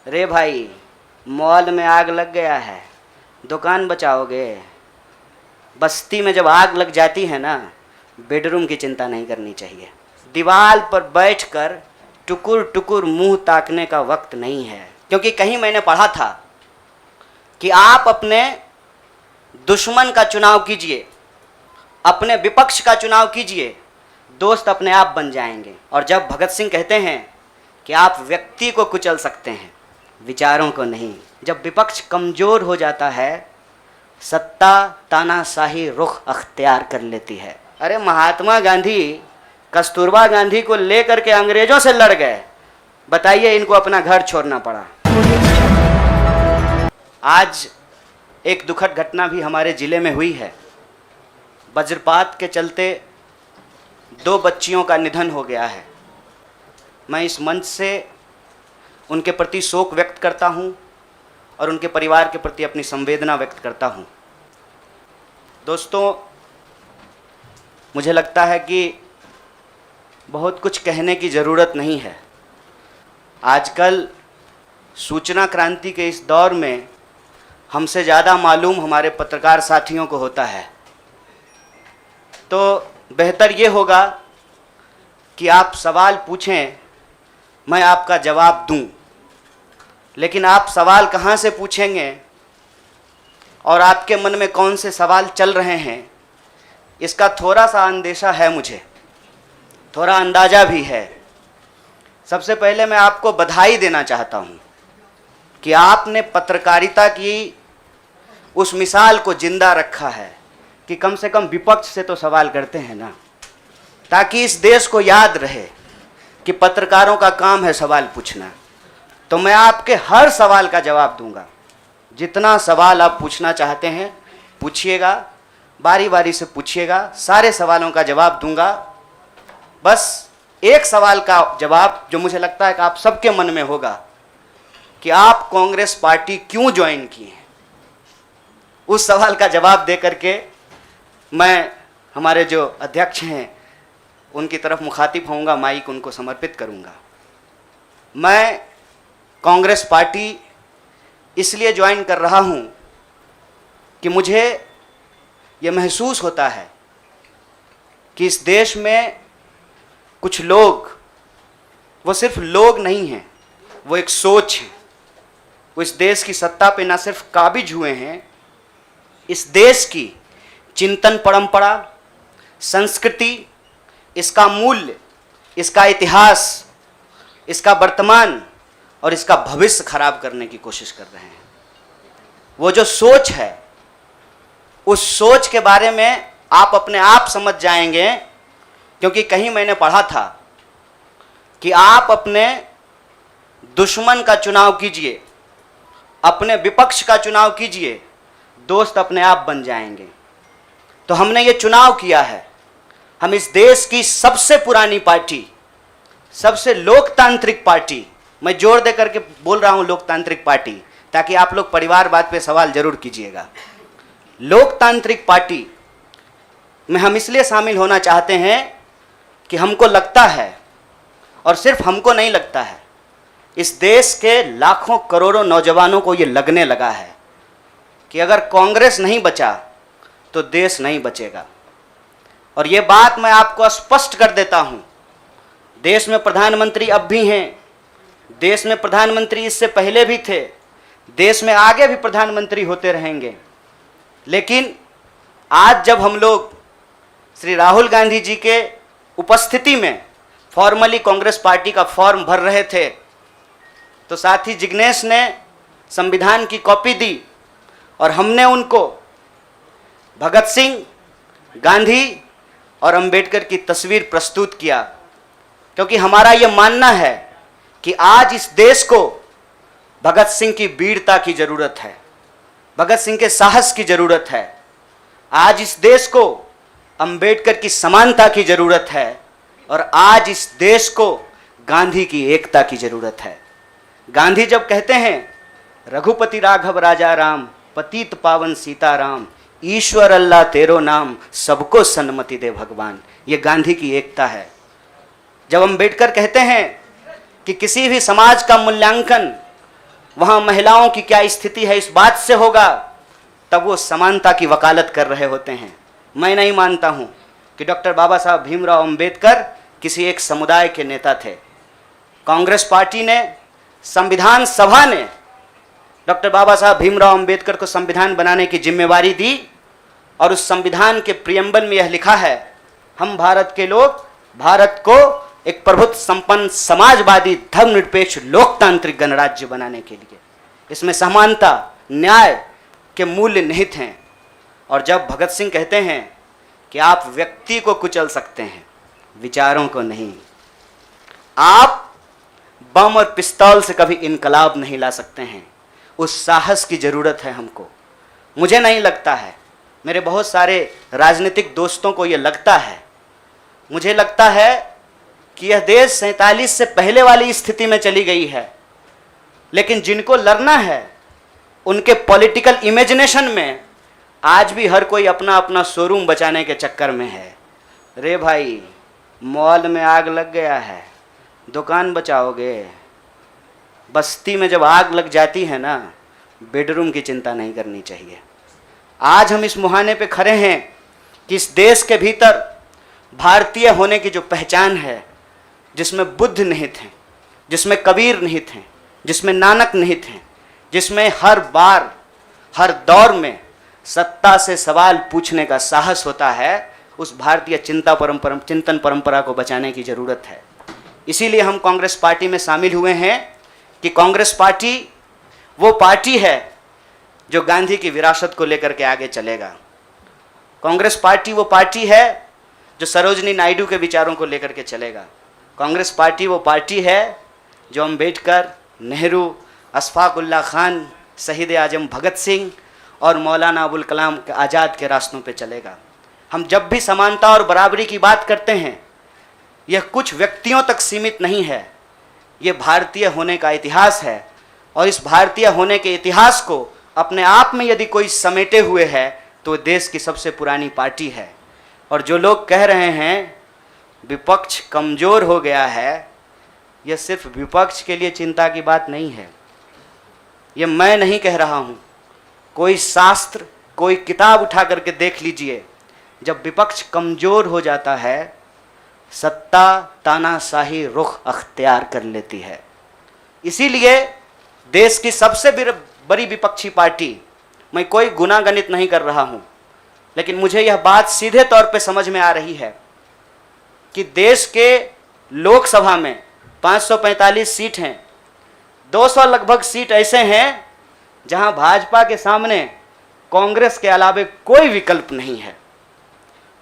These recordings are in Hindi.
रे भाई, मॉल में आग लग गया है, दुकान बचाओगे? बस्ती में जब आग लग जाती है ना, बेडरूम की चिंता नहीं करनी चाहिए। दीवार पर बैठकर टुकुर टुकुर मुंह ताकने का वक्त नहीं है। क्योंकि कहीं मैंने पढ़ा था कि आप अपने दुश्मन का चुनाव कीजिए, अपने विपक्ष का चुनाव कीजिए, दोस्त अपने आप बन जाएंगे। और जब भगत सिंह कहते हैं कि आप व्यक्ति को कुचल सकते हैं, विचारों को नहीं। जब विपक्ष कमज़ोर हो जाता है, सत्ता तानाशाही रुख अख्तियार कर लेती है। अरे महात्मा गांधी कस्तूरबा गांधी को लेकर के अंग्रेजों से लड़ गए, बताइए इनको अपना घर छोड़ना पड़ा। आज एक दुखद घटना भी हमारे ज़िले में हुई है। वज्रपात के चलते 2 बच्चियों का निधन हो गया है। मैं इस मंच से उनके प्रति शोक व्यक्त करता हूं और उनके परिवार के प्रति अपनी संवेदना व्यक्त करता हूं। दोस्तों, मुझे लगता है कि बहुत कुछ कहने की ज़रूरत नहीं है। आजकल सूचना क्रांति के इस दौर में हमसे ज़्यादा मालूम हमारे पत्रकार साथियों को होता है। तो बेहतर ये होगा कि आप सवाल पूछें, मैं आपका जवाब दूं। लेकिन आप सवाल कहाँ से पूछेंगे और आपके मन में कौन से सवाल चल रहे हैं, इसका थोड़ा सा अंदेशा है, मुझे थोड़ा अंदाज़ा भी है। सबसे पहले मैं आपको बधाई देना चाहता हूं कि आपने पत्रकारिता की उस मिसाल को जिंदा रखा है कि कम से कम विपक्ष से तो सवाल करते हैं ना, ताकि इस देश को याद रहे कि पत्रकारों का काम है सवाल पूछना। तो मैं आपके हर सवाल का जवाब दूंगा। जितना सवाल आप पूछना चाहते हैं पूछिएगा, बारी बारी से पूछिएगा, सारे सवालों का जवाब दूंगा। बस एक सवाल का जवाब जो मुझे लगता है कि आप सबके मन में होगा कि आप कांग्रेस पार्टी क्यों ज्वाइन किए हैं, उस सवाल का जवाब दे करके मैं हमारे जो अध्यक्ष हैं उनकी तरफ मुखातिब होऊंगा, माइक उनको समर्पित करूंगा। मैं कांग्रेस पार्टी इसलिए ज्वाइन कर रहा हूं कि मुझे ये महसूस होता है कि इस देश में कुछ लोग, वो सिर्फ लोग नहीं हैं, वो एक सोच है। वो इस देश की सत्ता पे ना सिर्फ काबिज हुए हैं, इस देश की चिंतन परंपरा, संस्कृति, इसका मूल्य, इसका इतिहास, इसका वर्तमान और इसका भविष्य खराब करने की कोशिश कर रहे हैं। वो जो सोच है, उस सोच के बारे में आप अपने आप समझ जाएंगे। क्योंकि कहीं मैंने पढ़ा था कि आप अपने दुश्मन का चुनाव कीजिए, अपने विपक्ष का चुनाव कीजिए, दोस्त अपने आप बन जाएंगे। तो हमने ये चुनाव किया है। हम इस देश की सबसे पुरानी पार्टी, सबसे लोकतांत्रिक पार्टी, मैं जोर दे करके बोल रहा हूं लोकतांत्रिक पार्टी, ताकि आप लोग परिवारवाद पे सवाल जरूर कीजिएगा। लोकतांत्रिक पार्टी में हम इसलिए शामिल होना चाहते हैं कि हमको लगता है, और सिर्फ हमको नहीं लगता है, इस देश के लाखों करोड़ों नौजवानों को ये लगने लगा है कि अगर कांग्रेस नहीं बचा तो देश नहीं बचेगा। और ये बात मैं आपको स्पष्ट कर देता हूं, देश में प्रधानमंत्री अब भी हैं, देश में प्रधानमंत्री इससे पहले भी थे, देश में आगे भी प्रधानमंत्री होते रहेंगे। लेकिन आज जब हम लोग श्री राहुल गांधी जी के उपस्थिति में फॉर्मली कांग्रेस पार्टी का फॉर्म भर रहे थे, तो साथी जिग्नेश ने संविधान की कॉपी दी और हमने उनको भगत सिंह, गांधी और अंबेडकर की तस्वीर प्रस्तुत किया। क्योंकि हमारा ये मानना है कि आज इस देश को भगत सिंह की वीरता की जरूरत है, भगत सिंह के साहस की जरूरत है। आज इस देश को अंबेडकर की समानता की जरूरत है और आज इस देश को गांधी की एकता की जरूरत है। गांधी जब कहते हैं रघुपति राघव राजा राम, पतित पावन सीताराम, ईश्वर अल्लाह तेरो नाम, सबको सन्मति दे भगवान, ये गांधी की एकता है। जब अंबेडकर कहते हैं कि किसी भी समाज का मूल्यांकन वहां महिलाओं की क्या स्थिति है इस बात से होगा, तब वो समानता की वकालत कर रहे होते हैं। मैं नहीं मानता हूं कि डॉक्टर बाबा साहब भीमराव अंबेडकर किसी एक समुदाय के नेता थे। कांग्रेस पार्टी ने, संविधान सभा ने डॉक्टर बाबा साहब भीमराव अंबेडकर को संविधान बनाने की जिम्मेवारी दी और उस संविधान के प्रियम्बल में यह लिखा है, हम भारत के लोग भारत को एक प्रभुत्व संपन्न समाजवादी धर्मनिरपेक्ष लोकतांत्रिक गणराज्य बनाने के लिए, इसमें समानता न्याय के मूल्य निहित हैं। और जब भगत सिंह कहते हैं कि आप व्यक्ति को कुचल सकते हैं, विचारों को नहीं, आप बम और पिस्तौल से कभी इनकलाब नहीं ला सकते हैं, उस साहस की जरूरत है हमको। मुझे नहीं लगता है, मेरे बहुत सारे राजनीतिक दोस्तों को यह लगता है, मुझे लगता है कि यह देश 47 से पहले वाली स्थिति में चली गई है। लेकिन जिनको लड़ना है उनके पॉलिटिकल इमेजिनेशन में आज भी हर कोई अपना अपना शोरूम बचाने के चक्कर में है। रे भाई, मॉल में आग लग गया है, दुकान बचाओगे? बस्ती में जब आग लग जाती है ना, बेडरूम की चिंता नहीं करनी चाहिए। आज हम इस मुहाने पे खड़े हैं कि इस देश के भीतर भारतीय होने की जो पहचान है, जिसमें बुद्ध निहित हैं, जिसमें कबीर निहित हैं, जिसमें नानक निहित हैं, जिसमें हर बार हर दौर में सत्ता से सवाल पूछने का साहस होता है, उस भारतीय चिंतन परंपरा को बचाने की जरूरत है। इसीलिए हम कांग्रेस पार्टी में शामिल हुए हैं कि कांग्रेस पार्टी वो पार्टी है जो गांधी की विरासत को लेकर के आगे चलेगा। कांग्रेस पार्टी वो पार्टी है जो सरोजनी नायडू के विचारों को लेकर के चलेगा। कांग्रेस पार्टी वो पार्टी है जो अम्बेडकर, नेहरू, अशफाक उल्लाह खान, शहीद आजम भगत सिंह और मौलाना अबुल कलाम आज़ाद के रास्तों पे चलेगा। हम जब भी समानता और बराबरी की बात करते हैं, यह कुछ व्यक्तियों तक सीमित नहीं है, यह भारतीय होने का इतिहास है। और इस भारतीय होने के इतिहास को अपने आप में यदि कोई समेटे हुए है तो देश की सबसे पुरानी पार्टी है। और जो लोग कह रहे हैं विपक्ष कमज़ोर हो गया है, यह सिर्फ विपक्ष के लिए चिंता की बात नहीं है। यह मैं नहीं कह रहा हूँ, कोई शास्त्र, कोई किताब उठा करके देख लीजिए। जब विपक्ष कमज़ोर हो जाता है, सत्ता तानाशाही रुख अख्तियार कर लेती है। इसीलिए देश की सबसे बड़ी विपक्षी पार्टी, मैं कोई गुनागणित नहीं कर रहा हूँ, लेकिन मुझे यह बात सीधे तौर पे समझ में आ रही है कि देश के लोकसभा में 545 सीट हैं, 200 लगभग सीट ऐसे हैं जहां भाजपा के सामने कांग्रेस के अलावे कोई विकल्प नहीं है।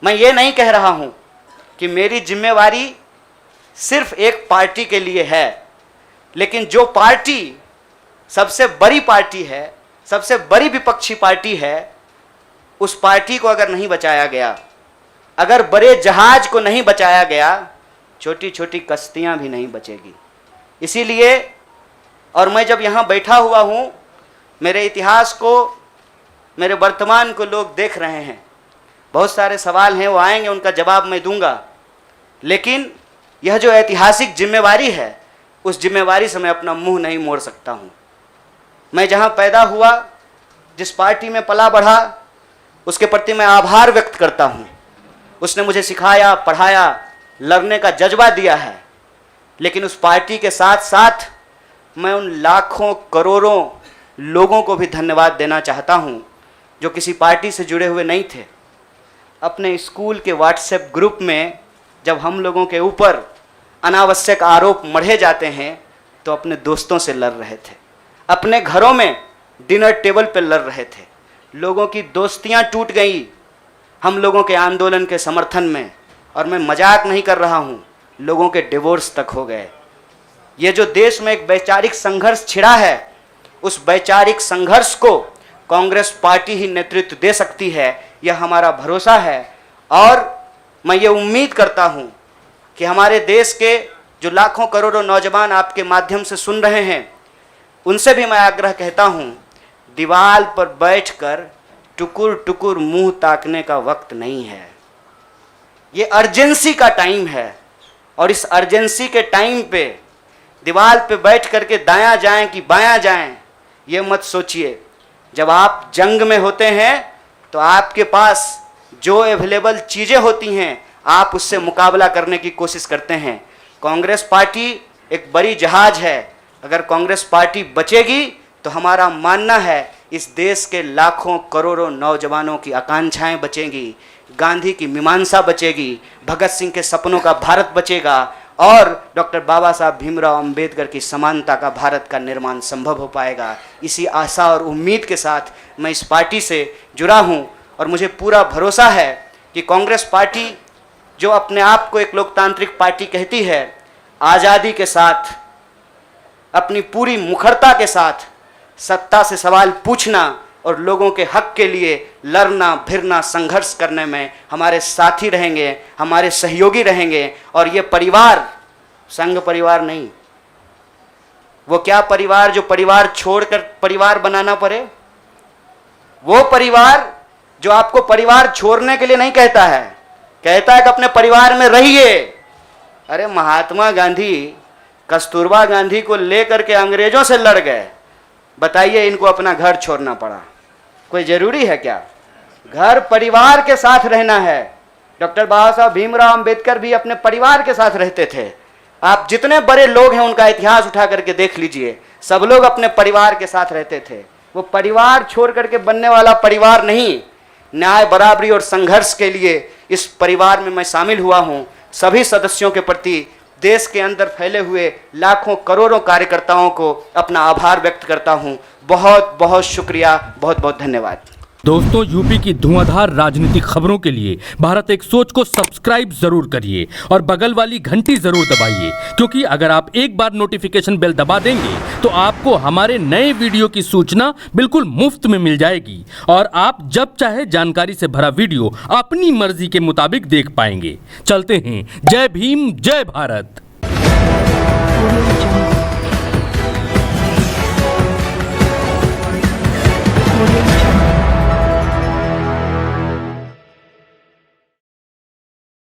मैं ये नहीं कह रहा हूं कि मेरी जिम्मेवारी सिर्फ एक पार्टी के लिए है, लेकिन जो पार्टी सबसे बड़ी पार्टी है, सबसे बड़ी विपक्षी पार्टी है, उस पार्टी को अगर नहीं बचाया गया, अगर बड़े जहाज को नहीं बचाया गया, छोटी छोटी कश्तियां भी नहीं बचेगी। इसीलिए, और मैं जब यहाँ बैठा हुआ हूँ, मेरे इतिहास को, मेरे वर्तमान को लोग देख रहे हैं। बहुत सारे सवाल हैं, वो आएंगे, उनका जवाब मैं दूंगा। लेकिन यह जो ऐतिहासिक जिम्मेवारी है, उस जिम्मेवारी से मैं अपना मुंह नहीं मोड़ सकता हूँ। मैं जहाँ पैदा हुआ, जिस पार्टी में पला बढ़ा, उसके प्रति मैं आभार व्यक्त करता हूँ। उसने मुझे सिखाया, पढ़ाया, लड़ने का जज्बा दिया है। लेकिन उस पार्टी के साथ साथ मैं उन लाखों करोड़ों लोगों को भी धन्यवाद देना चाहता हूँ जो किसी पार्टी से जुड़े हुए नहीं थे। अपने स्कूल के व्हाट्सएप ग्रुप में जब हम लोगों के ऊपर अनावश्यक आरोप मढ़े जाते हैं तो अपने दोस्तों से लड़ रहे थे, अपने घरों में डिनर टेबल पर लड़ रहे थे। लोगों की दोस्तियां टूट गई हम लोगों के आंदोलन के समर्थन में, और मैं मजाक नहीं कर रहा हूं, लोगों के डिवोर्स तक हो गए। ये जो देश में एक वैचारिक संघर्ष छिड़ा है, उस वैचारिक संघर्ष को कांग्रेस पार्टी ही नेतृत्व दे सकती है, यह हमारा भरोसा है। और मैं ये उम्मीद करता हूं कि हमारे देश के जो लाखों करोड़ों नौजवान आपके माध्यम से सुन रहे हैं, उनसे भी मैं आग्रह कहता हूं, दीवार पर बैठकर टुकुर टुकुर मुंह ताकने का वक्त नहीं है। ये अर्जेंसी का टाइम है, और इस अर्जेंसी के टाइम पे दीवार पे बैठ करके दायां जाएं कि बायां जाएं, ये मत सोचिए। जब आप जंग में होते हैं तो आपके पास जो अवेलेबल चीज़ें होती हैं आप उससे मुकाबला करने की कोशिश करते हैं। कांग्रेस पार्टी एक बड़ी जहाज है, अगर कांग्रेस पार्टी बचेगी तो हमारा मानना है इस देश के लाखों करोड़ों नौजवानों की आकांक्षाएं बचेंगी, गांधी की मीमांसा बचेगी, भगत सिंह के सपनों का भारत बचेगा और डॉक्टर बाबा साहब भीमराव अंबेडकर की समानता का भारत का निर्माण संभव हो पाएगा। इसी आशा और उम्मीद के साथ मैं इस पार्टी से जुड़ा हूं और मुझे पूरा भरोसा है कि कांग्रेस पार्टी जो अपने आप को एक लोकतांत्रिक पार्टी कहती है, आज़ादी के साथ, अपनी पूरी मुखरता के साथ सत्ता से सवाल पूछना और लोगों के हक के लिए लड़ना भिड़ना संघर्ष करने में हमारे साथी रहेंगे, हमारे सहयोगी रहेंगे। और ये परिवार संघ परिवार नहीं, वो क्या परिवार जो परिवार छोड़कर परिवार बनाना पड़े, वो परिवार जो आपको परिवार छोड़ने के लिए नहीं कहता है, कहता है कि अपने परिवार में रहिए। अरे महात्मा गांधी कस्तूरबा गांधी को लेकर के अंग्रेजों से लड़ गए, बताइए इनको अपना घर छोड़ना पड़ा, कोई जरूरी है क्या? घर परिवार के साथ रहना है। डॉक्टर बाबा साहब भीमराव अंबेडकर भी अपने परिवार के साथ रहते थे। आप जितने बड़े लोग हैं उनका इतिहास उठा करके देख लीजिए, सब लोग अपने परिवार के साथ रहते थे। वो परिवार छोड़ करके बनने वाला परिवार नहीं। न्याय बराबरी और संघर्ष के लिए इस परिवार में मैं शामिल हुआ हूँ। सभी सदस्यों के प्रति देश के अंदर फैले हुए लाखों करोड़ों कार्यकर्ताओं को अपना आभार व्यक्त करता हूं। बहुत बहुत शुक्रिया, बहुत बहुत धन्यवाद। दोस्तों, यूपी की धुआंधार राजनीतिक खबरों के लिए भारत एक सोच को सब्सक्राइब जरूर करिए और बगल वाली घंटी जरूर दबाइए, क्योंकि अगर आप एक बार नोटिफिकेशन बेल दबा देंगे तो आपको हमारे नए वीडियो की सूचना बिल्कुल मुफ्त में मिल जाएगी और आप जब चाहे जानकारी से भरा वीडियो अपनी मर्जी के मुताबिक देख पाएंगे। चलते हैं, जय भीम, जय भारत।